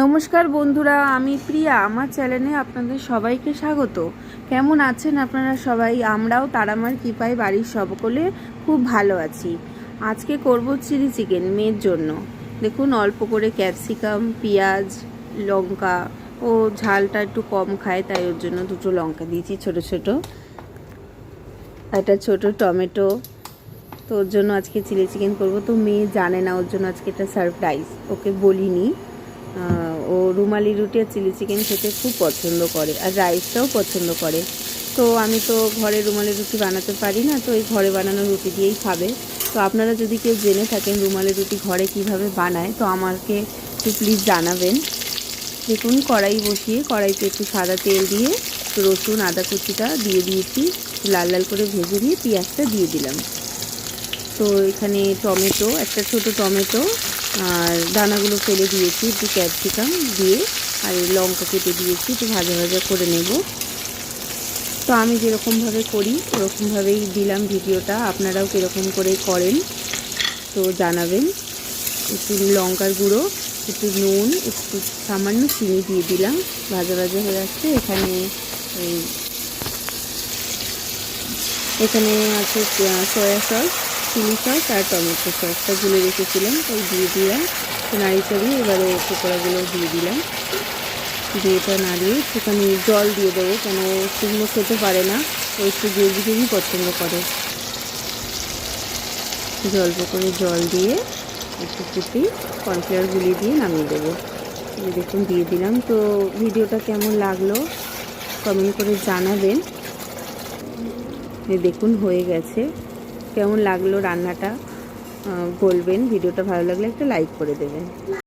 নমস্কার বন্ধুরা, আমি প্রিয়া। আমার চ্যানেলে আপনাদের সবাইকে স্বাগত। কেমন আছেন আপনারা সবাই? আমরাও তারামার কৃপায় বাড়ির সকলে খুব ভালো আছি। আজকে করব চিলি চিকেন মেয়ের জন্য। দেখুন, অল্প করে ক্যাপসিকাম, পেঁয়াজ, লঙ্কা, ও ঝালটা একটু কম খায়, তাই ওর জন্য দুটো লঙ্কা দিয়েছি ছোট ছোট, একটা ছোট টমেটো। তো ওর জন্য আজকে চিলি চিকেন করব। তো মেয়ে জানে না, ওর জন্য আজকে এটা সারপ্রাইজ, ওকে বলিনি। ও রুমালি রুটি আর চিলি চিকেন খেতে খুব পছন্দ করে, আর রাইসটাও পছন্দ করে। তো আমি তো ঘরে রুমালি রুটি বানাতে পারি না, তো এই ঘরে বানানো রুটি দিয়েই খাবে। তো আপনারা যদি কেউ জেনে থাকেন রুমালি রুটি ঘরে কিভাবে বানায়, তো আমাকে একটু প্লিজ জানাবেন। দেখুন, কড়াই বসিয়ে কড়াইতে একটু সাদা তেল দিয়ে রসুন আদা কুচিটা দিয়ে দিয়েছি, লাল লাল করে ভেজে নিয়ে পেঁয়াজটা দিয়ে দিলাম। তো এখানে টমেটো, একটা ছোট টমেটো আর দানাগুলো ফেলে দিয়েছি, একটু ক্যাপসিকাম দিয়ে আর লঙ্কা কেটে দিয়েছি, একটু ভাজা ভাজা করে নেব। তো আমি যেরকমভাবে করি ওরকমভাবেই দিলাম ভিডিওটা, আপনারাও কীরকম করে করেন তো জানাবেন। একটু লঙ্কার গুঁড়ো, একটু নুন, একটু সামান্য চিনি দিয়ে দিলাম। ভাজা ভাজা হয়ে আসছে। এখানে আছে সয়া সস, চিলি সস আর টমেটো সসটা গুলে রেখেছিলাম, তাই দিয়ে দিলাম। তো নাড়ি চাড়িয়ে এবারে পকোড়াগুলো দিয়ে দিলাম। দিয়ে এটা নাড়িয়ে একটুখানি জল দিয়ে দেবো, কেন শুকনো খেতে পারে না, ও একটু গ্রেভি গ্রেভি পছন্দ করে। অল্প করে জল দিয়ে একটু ফুটি কর্নফ্লাওয়ার গুলিয়ে দিয়ে নামিয়ে দেবো। দেখুন, দিয়ে দিলাম। তো ভিডিওটা কেমন লাগলো কমেন্ট করে জানাবেন। দেখুন, হয়ে গেছে। কেমন লাগলো রান্নাটা বলবেন। ভিডিওটা ভালো লাগলে একটা লাইক করে দেবেন।